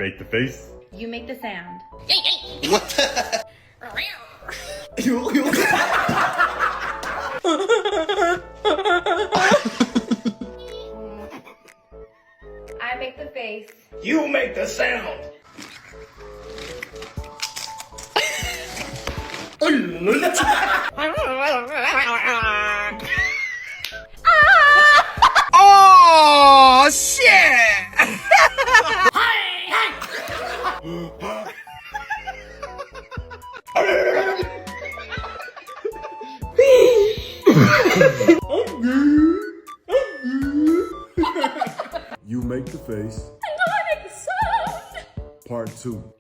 make the face. You make the sound. What the? I make the face. You make the sound. Oh shit! You make the face. I make the sound. Part 2.